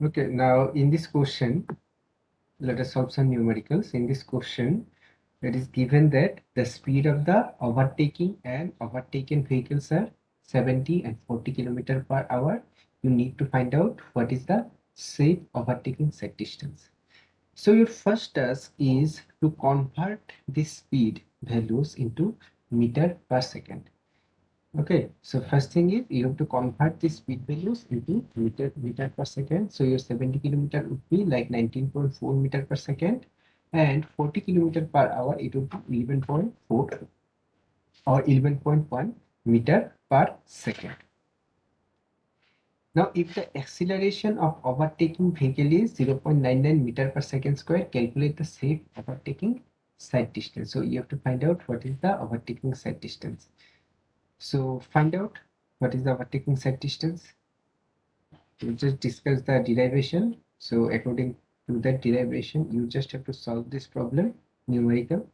Okay, now in this question, let us solve some numericals. In this question, it is given that the speed of the overtaking and overtaken vehicles are 70 and 40 km per hour. You need to find out what is the safe overtaking set distance. So your first task is to convert this speed values into meter per second. Okay, so first thing is you have to convert the speed values into meter per second. So your 70 kilometer would be like 19.4 meter per second, and 40 kilometer per hour it would be 11.4 or 11.1 meter per second. Now, if the acceleration of overtaking vehicle is 0.99 meter per second square, calculate the safe overtaking side distance. So you have to find out what is the overtaking side distance. So find out what is the overtaking side distance. We just discuss the derivation. So according to that derivation, you just have to solve this problem numerical.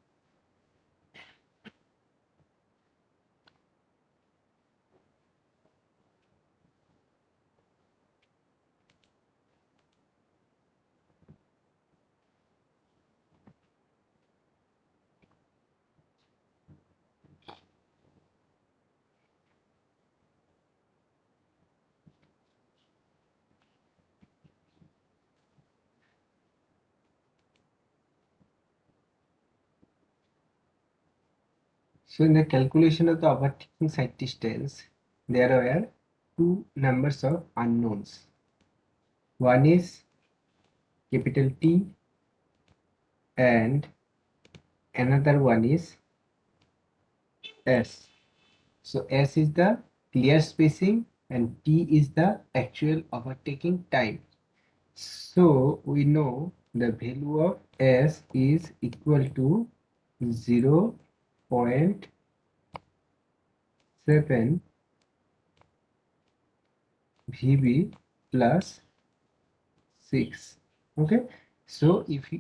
So in the calculation of the overtaking side distance, there are two numbers of unknowns. One is capital T and another one is S. So S is the clear spacing and T is the actual overtaking time. So we know the value of S is equal to 0.7 VB plus 6. Okay, so if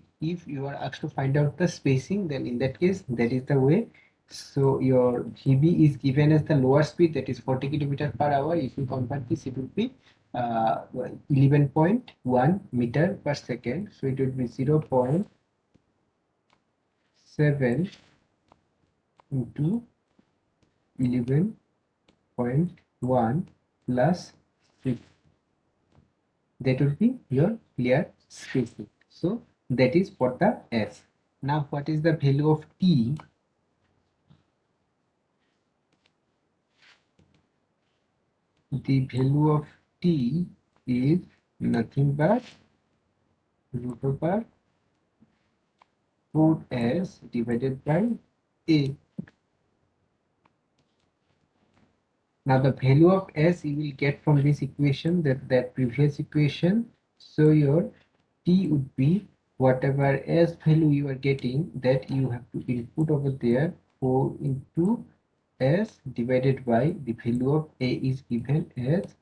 you are asked to find out the spacing, then in that case that is the way. So your VB is given as the lower speed, that is 40 km per hour. If you convert this, it would be 11.1 meter per second. So it would be 0.7 into 11.1 plus 6. That would be your clear spacing. So that is for the S. Now what is the value of T? The value of T is nothing but root over 4S divided by A. Now the value of S you will get from this equation, that previous equation. So your T would be whatever S value you are getting, that you have to input over there, 4 into S divided by the value of A is given as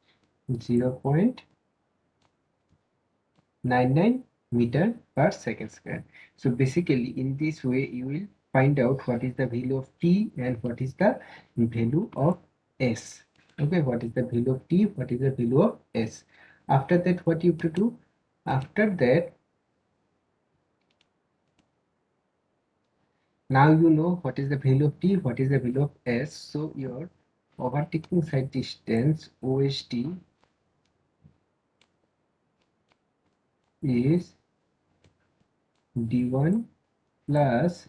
0.99 meter per second square. So basically in this way you will find out what is the value of T and what is the value of S. Okay, what is the value of T, what is the value of S. After that, what you have to do? After that, now you know what is the value of T, what is the value of S. So your overtaking side distance OSD is d1 plus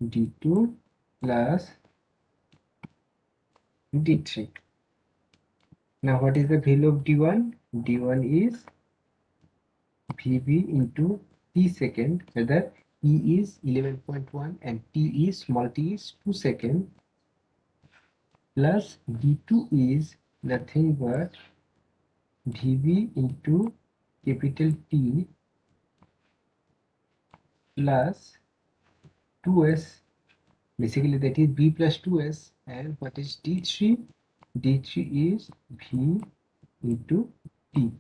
d2 plus d3. Now what is the value of d1? d1 is vb into t second, whether e is 11.1 and t is small t is 2 second, plus d2 is nothing but vb into capital T plus 2s. Basically that is b plus 2s. And what is d3? d3 is v into t.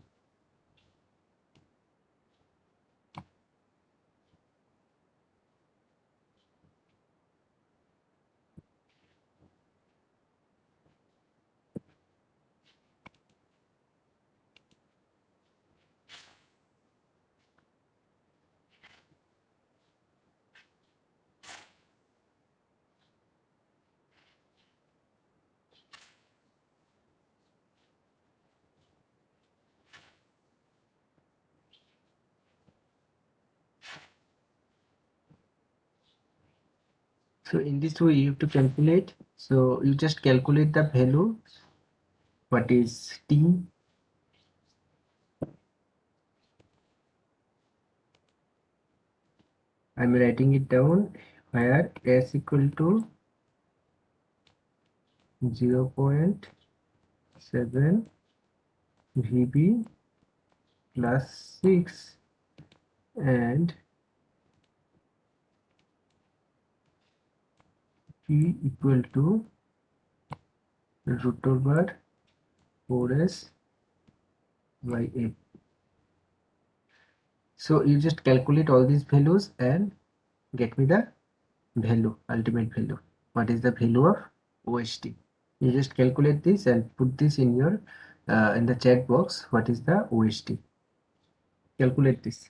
So in this way you have to calculate. So you just calculate the value, what is t. I'm writing it down, where s equal to 0.7 VB plus 6 and t equal to root over 4s by 8. So you just calculate all these values and get me the value, ultimate value. What is the value of OST? You just calculate this and put this in your in the chat box. What is the OST? Calculate this.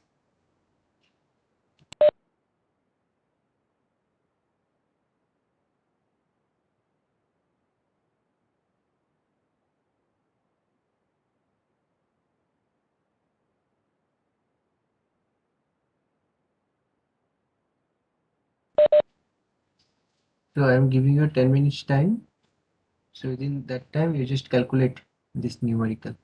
So I am giving you 10 minutes time. So within that time, you just calculate this numerical.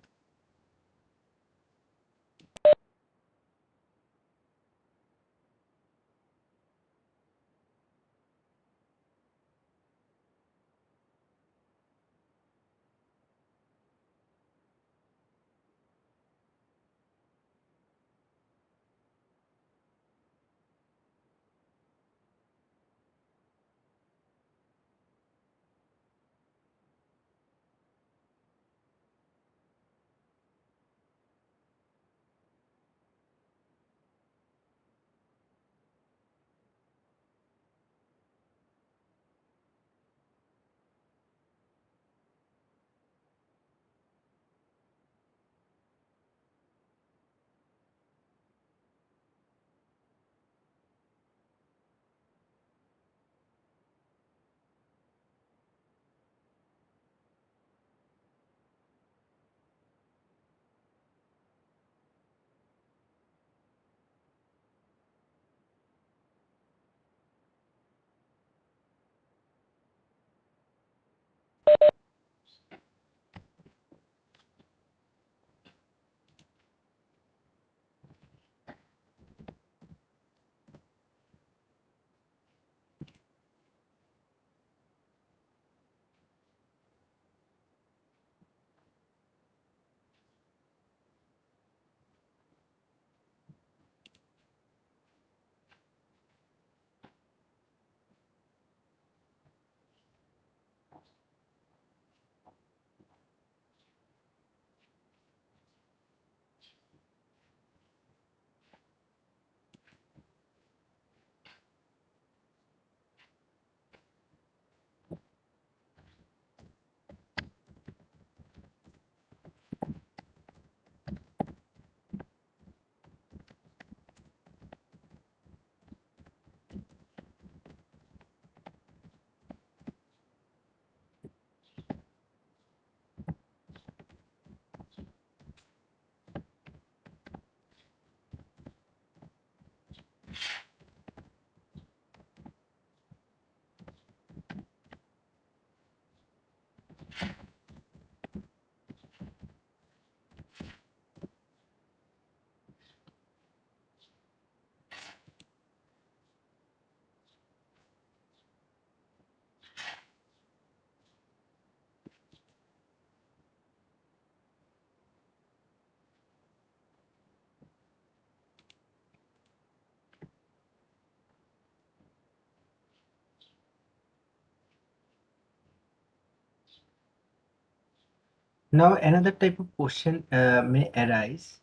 Now another type of question may arise.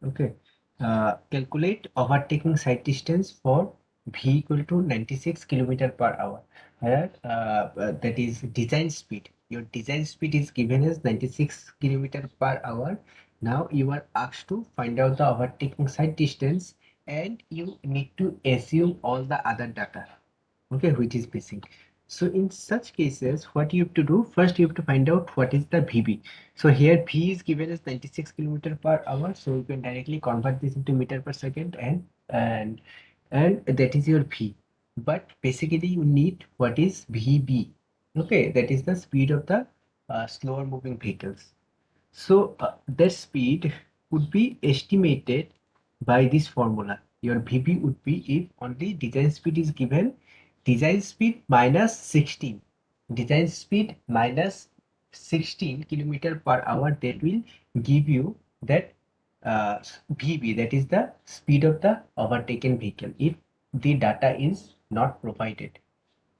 Okay. Calculate overtaking side distance for v equal to 96 kilometer per hour. Where that is design speed. Your design speed is given as 96 kilometer per hour. Now you are asked to find out the overtaking side distance, and you need to assume all the other data, okay, which is missing. So in such cases, what you have to do, first you have to find out what is the VB. So here V is given as 96 kilometer per hour, so you can directly convert this into meter per second, and that is your V. but basically you need what is VB. Okay, that is the speed of the slower moving vehicles. So their speed would be estimated by this formula. Your VB would be, if only design speed is given, design speed minus 16. Design speed minus 16 kilometer per hour, that will give you that VB, that is the speed of the overtaken vehicle, if the data is not provided.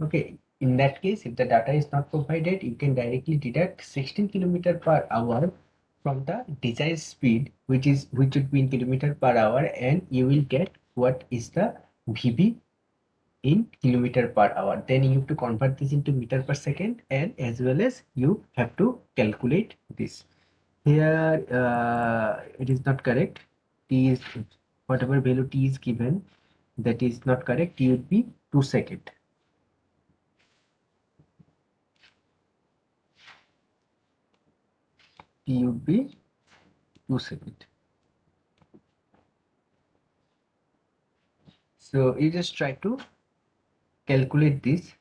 Okay, in that case, if the data is not provided, you can directly deduct 16 kilometer per hour from the design speed, which would be in kilometer per hour, and you will get what is the VB in kilometer per hour. Then you have to convert this into meter per second, and as well as you have to calculate this. Here it is not correct. T is, whatever value T is given, that is not correct. T would be 2 second. T would be 2 second. So you just try to calculate this.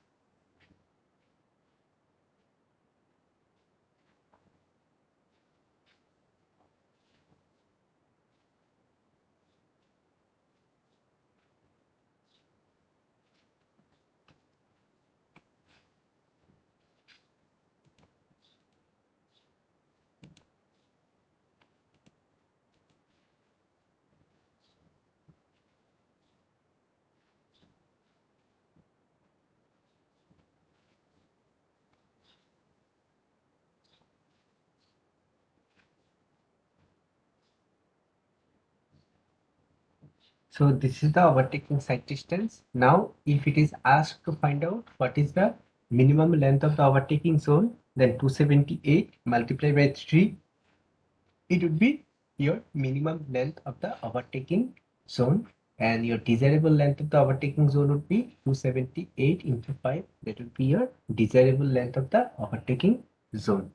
So this is the overtaking side distance. Now, if it is asked to find out what is the minimum length of the overtaking zone, then 278 multiplied by 3, it would be your minimum length of the overtaking zone, and your desirable length of the overtaking zone would be 278 into 5. That would be your desirable length of the overtaking zone.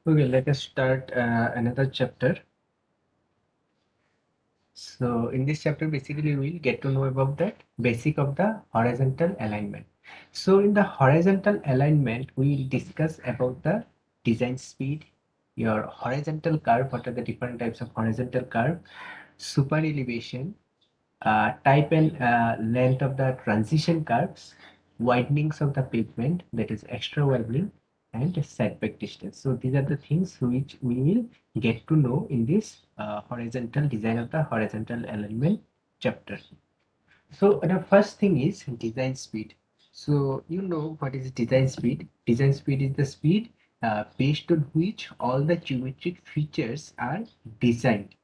Okay, let us start another chapter. So in this chapter, basically we will get to know about the basic of the horizontal alignment. So in the horizontal alignment, we will discuss about the design speed, your horizontal curve, what are the different types of horizontal curve, super elevation, type and length of the transition curves, widenings of the pavement, that is extra widening, and setback distance. So these are the things which we will get to know in this horizontal design of the horizontal alignment chapter. So the first thing is design speed. So you know what is design speed? Design speed is the speed based on which all the geometric features are designed.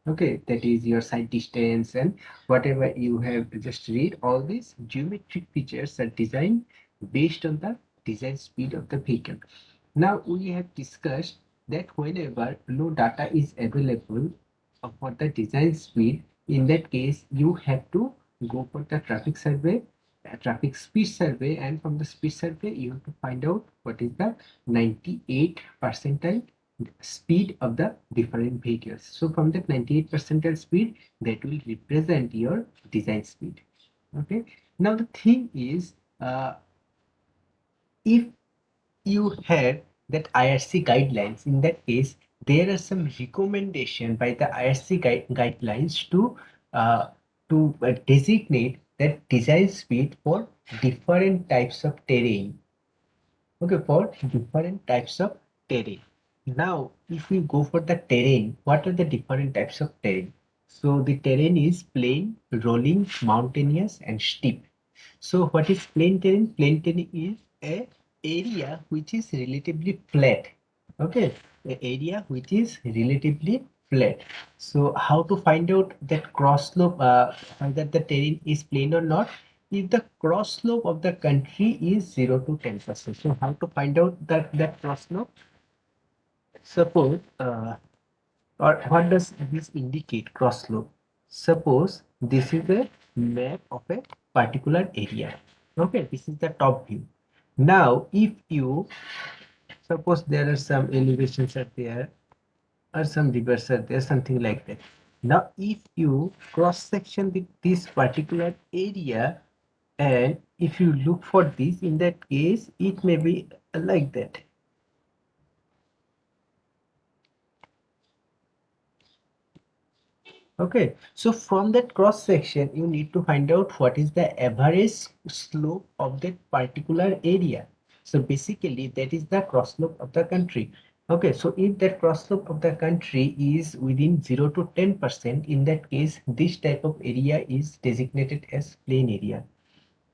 Okay, that is your side distance and whatever you have just read. All these geometric features are designed based on the design speed of the vehicle. Now we have discussed that whenever no data is available for the design speed, in that case you have to go for the traffic survey, traffic speed survey, and from the speed survey you have to find out what is the 98 percentile speed of the different vehicles. So from that 98 percentile speed, that will represent your design speed. Okay. Now the thing is, if you have that IRC guidelines, in that case, there are some recommendation by the IRC guidelines to designate that design speed for different types of terrain. Okay, for different types of terrain. Now, if we go for the terrain, what are the different types of terrain? So the terrain is plain, rolling, mountainous, and steep. So what is plain terrain? Plain terrain is a area which is relatively flat. Okay, the area which is relatively flat. So how to find out that cross slope, whether the terrain is plain or not? If the cross slope of the country is 0 to 10%. So how to find out that cross slope? Suppose, or what does this indicate, cross slope? Suppose this is a map of a particular area. Okay, this is the top view. Now, if you suppose there are some elevations are there or some rivers are there, something like that. Now, if you cross section with this particular area and if you look for this, in that case, it may be like that. Okay, so from that cross section, you need to find out what is the average slope of that particular area. So basically, that is the cross slope of the country. Okay, so if that cross slope of the country is within 0 to 10%, in that case, this type of area is designated as plain area.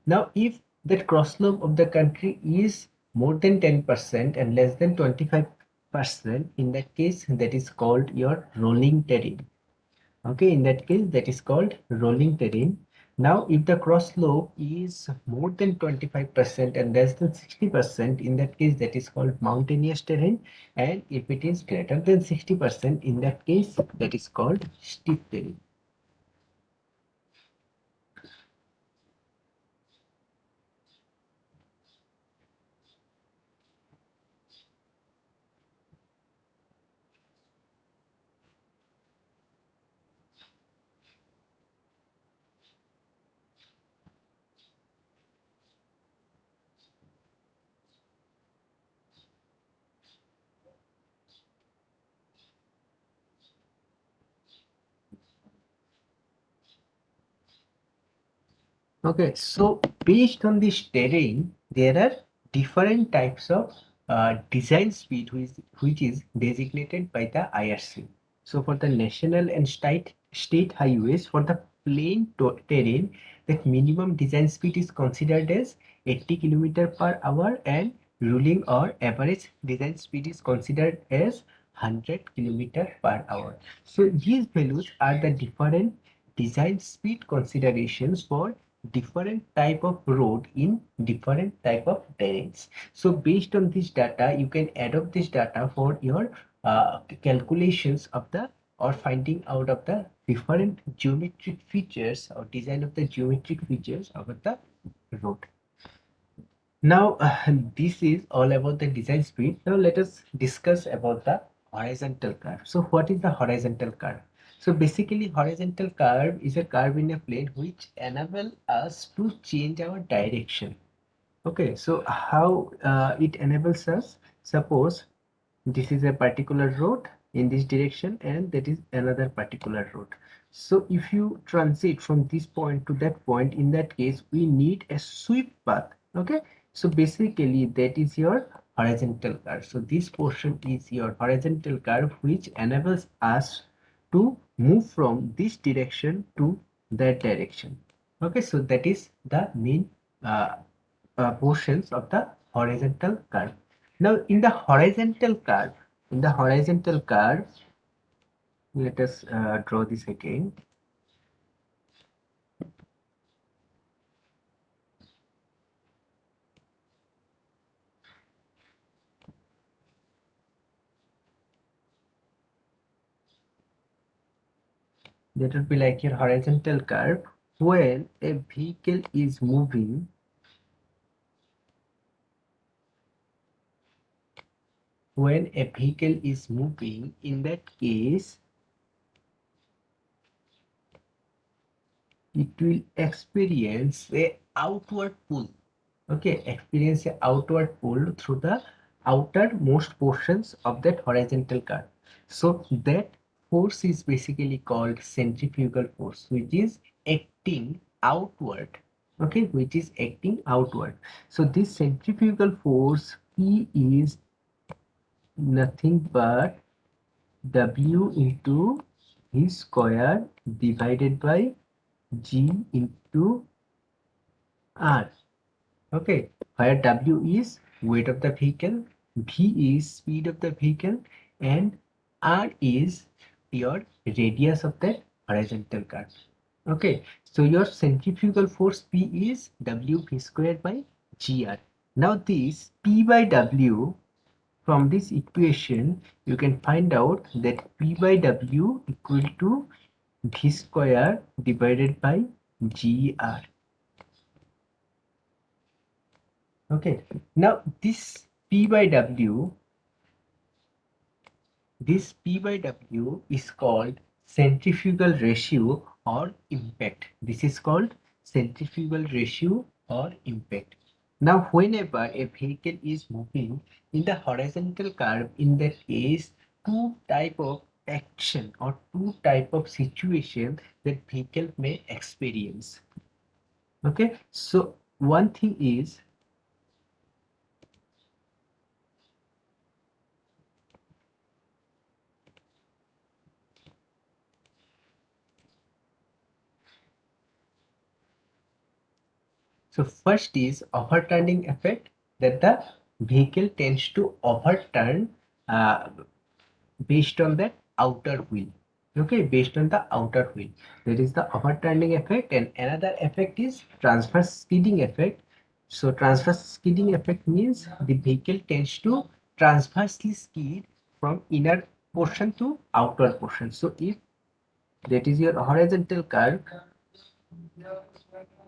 Now, if that cross slope of the country is more than 10% and less than 25%, in that case, that is called your rolling terrain. Okay, in that case, that is called rolling terrain. Now, if the cross slope is more than 25% and less than 60%, in that case, that is called mountainous terrain. And if it is greater than 60%, in that case, that is called steep terrain. Okay, so based on this terrain, there are different types of design speed which is designated by the IRC. So for the national and state highways, for the plain terrain, that minimum design speed is considered as 80 km per hour and ruling or average design speed is considered as 100 km per hour. So these values are the different design speed considerations for different type of road in different type of terrains. So based on this data, you can adopt this data for your calculations of the or finding out of the different geometric features or design of the geometric features of the road. Now, this is all about the design speed. Now, let us discuss about the horizontal curve. So, what is the horizontal curve? So, basically, horizontal curve is a curve in a plane which enable us to change our direction. Okay, so how it enables us? Suppose this is a particular road in this direction and that is another particular road. So if you transit from this point to that point, in that case we need a sweep path. Okay, so basically that is your horizontal curve. So this portion is your horizontal curve which enables us to move from this direction to that direction. Okay, so that is the main uh, portions of the horizontal curve. Now, in the horizontal curve, let us draw this again. That would be like your horizontal curve. When a vehicle is moving, in that case, it will experience a outward pull. Okay, experience a outward pull through the outermost portions of that horizontal curve. So that force is basically called centrifugal force, which is acting outward. Okay, which is acting outward. So this centrifugal force P is nothing but W into V square divided by G into R. Okay, where W is weight of the vehicle, V is speed of the vehicle, and R is your radius of that horizontal curve. Okay, so your centrifugal force P is W V square by GR. Now this P by W, from this equation you can find out that P by W equal to V square divided by GR. Okay, now this P by W, this P by W is called centrifugal ratio or impact. This is called centrifugal ratio or impact. Now, whenever a vehicle is moving in the horizontal curve, in that case, two type of action or two type of situation that vehicle may experience. Okay, so one thing is, so first is overturning effect, that the vehicle tends to overturn uh, based on the outer wheel. Okay, based on the outer wheel, there is the overturning effect, and another effect is transverse skidding effect. So transverse skidding effect means the vehicle tends to transversely skid from inner portion to outer portion. So if that is your horizontal curve,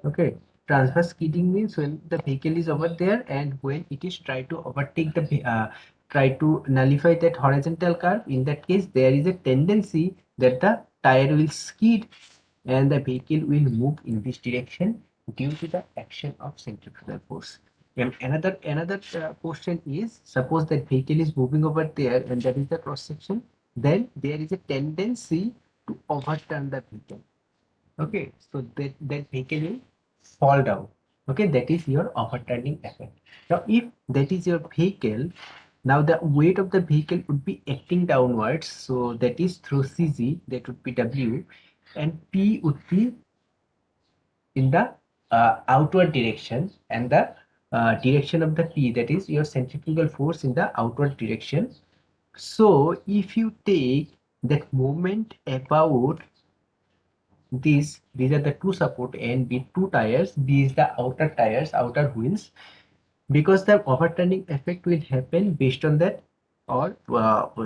okay, transverse skidding means when the vehicle is over there and when it is try to overtake the try to nullify that horizontal curve. In that case, there is a tendency that the tire will skid and the vehicle will move in this direction due to the action of centrifugal force. And another question is, suppose that vehicle is moving over there and that is the cross section, then there is a tendency to overturn the vehicle. Okay, so that vehicle will fall down. Okay, that is your overturning effect. Now if that is your vehicle, now the weight of the vehicle would be acting downwards, so that is through CG, that would be W, and P would be in the outward direction, and the direction of the P, that is your centrifugal force in the outward direction. So if you take that moment about these are the two support and with two tires, these the outer tires, outer wheels, because the overturning effect will happen based on that, or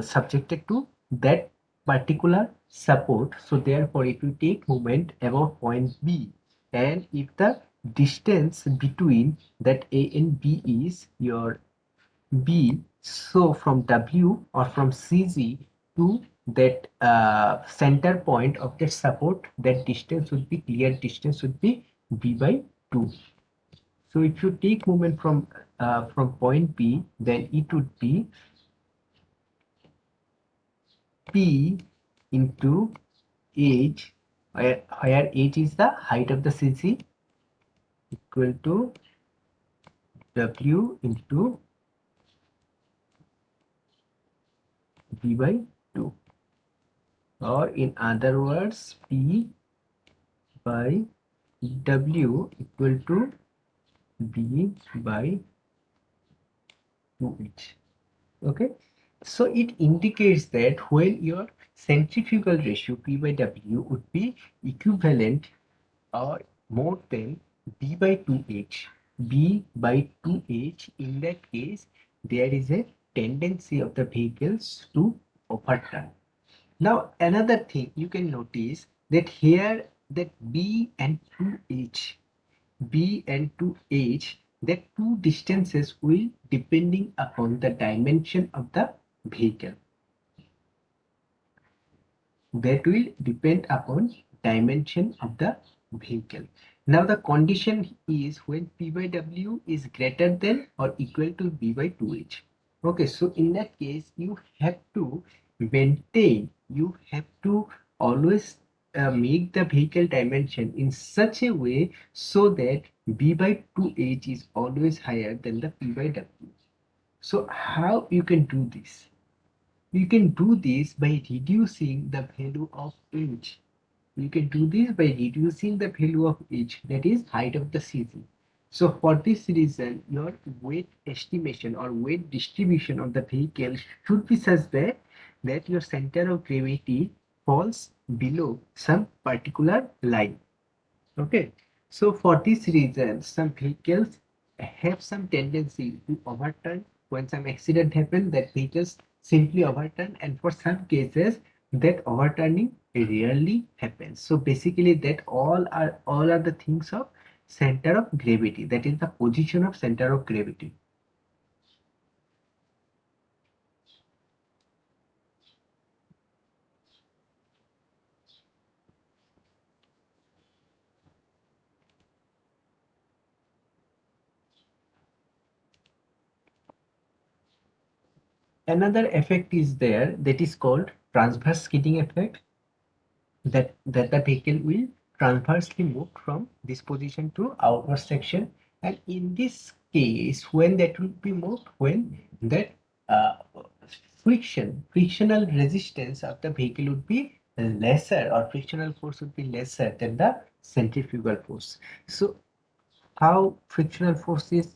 subjected to that particular support. So therefore if you take moment above point B, and if the distance between that A and B is your B, so from W or from CG to that center point of the support, that distance would be, clear distance would be B by 2. So if you take moment from point B, then it would be P into h, where h is the height of the CG, equal to W into B by 2, or in other words, P by W equal to B by 2h. Okay, so it indicates that when your centrifugal ratio P by W would be equivalent or more than B by 2h, B by 2h, in that case there is a tendency of the vehicles to overturn. Now another thing you can notice, that here that B and 2h, B and 2h, the two distances will depending upon the dimension of the vehicle. That will depend upon dimension of the vehicle. Now the condition is when P by W is greater than or equal to B by 2h. Okay, so in that case you have to maintain, you have to always make the vehicle dimension in such a way so that B by 2h is always higher than the P by W. So how you can do this? You can do this by reducing the value of h. You can do this by reducing the value of h, that is height of the CG. So for this reason, your weight estimation or weight distribution of the vehicle should be such that your center of gravity falls below some particular line. Okay. So for this reason, some vehicles have some tendency to overturn. When some accident happens, that vehicles simply overturn, and for some cases, that overturning rarely happens. So basically, that all are the things of center of gravity. That is the position of center of gravity. Another effect is there that is called transverse skidding effect. That the vehicle will transversely move from this position to outward section, and in this case when that will be moved, when that uh, frictional resistance of the vehicle would be lesser, or frictional force would be lesser than the centrifugal force. So how frictional force is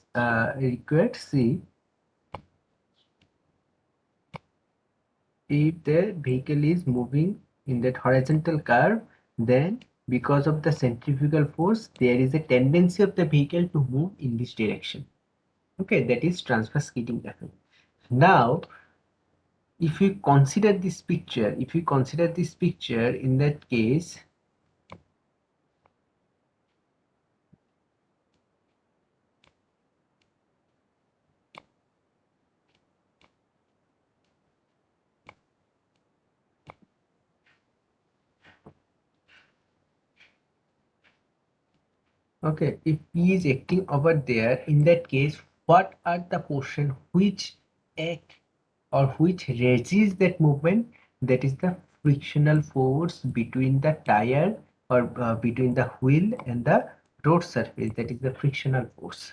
required? See, if the vehicle is moving in that horizontal curve, then because of the centrifugal force, there is a tendency of the vehicle to move in this direction. Okay, that is transverse skidding effect. Now, if you consider this picture, in that case, okay, if P is acting over there, in that case, what are the portion which act or which resist that movement? That is the frictional force between the tire, or between the wheel and the road surface. That is the frictional force.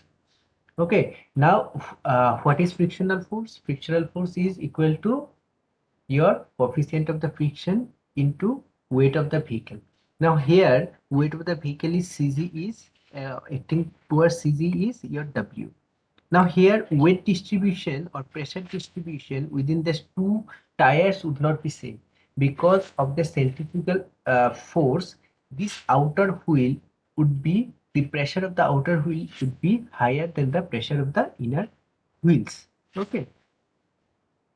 Okay, now what is frictional force? Frictional force is equal to your coefficient of the friction into weight of the vehicle. Now here weight of the vehicle is Cg, is acting towards Cg is your W. Now here weight distribution or pressure distribution within these two tires would not be same, because of the centrifugal force. This outer wheel would be, the pressure of the outer wheel should be higher than the pressure of the inner wheels. Okay,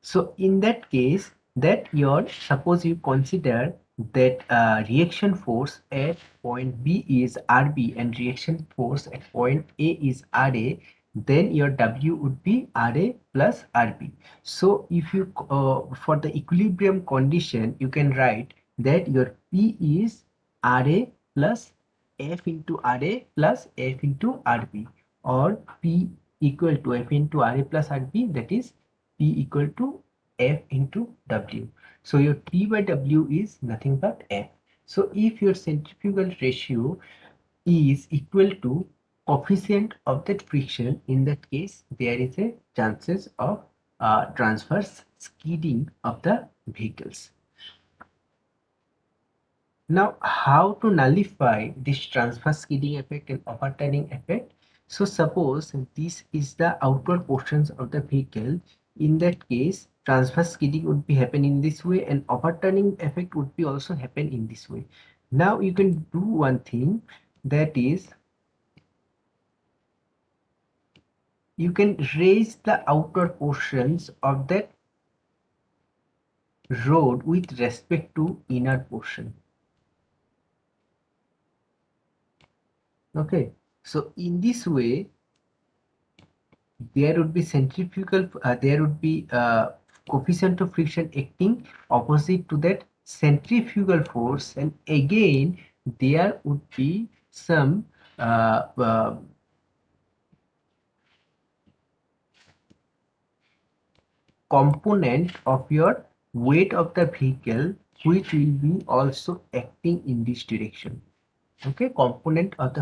so in that case, that your, suppose you consider that reaction force at point B is RB and reaction force at point A is RA, then your W would be RA plus RB. So if you for the equilibrium condition, you can write that your P is RA plus F into RA plus F into RB, or P equal to F into RA plus RB, that is P equal to F into W. So your P by W is nothing but F. So if your centrifugal ratio is equal to coefficient of that friction, in that case there is a chances of transverse skidding of the vehicles. Now, how to nullify this transverse skidding effect and overturning effect? So suppose this is the outward portions of the vehicle. In that case, transverse skidding would be happen in this way, and overturning effect would be also happen in this way. Now you can do one thing, that is, you can raise the outer portions of that road with respect to inner portion. Okay, so in this way there would be there would be coefficient of friction acting opposite to that centrifugal force, and again there would be some uh, uh, component of your weight of the vehicle which will be also acting in this direction. Okay, component of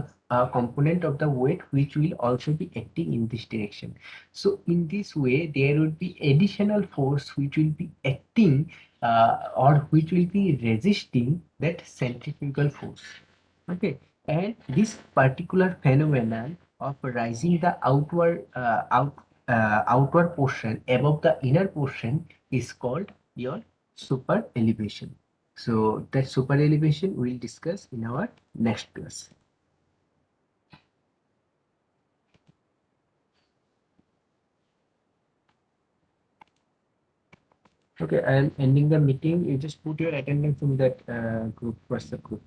the weight which will also be acting in this direction. So in this way there would be additional force which will be acting or which will be resisting that centrifugal force. Okay, and this particular phenomenon of rising the outward portion above the inner portion is called your super elevation. So that super elevation we'll discuss in our next class. Okay, I am ending the meeting. You just put your attendance in that group, WhatsApp group.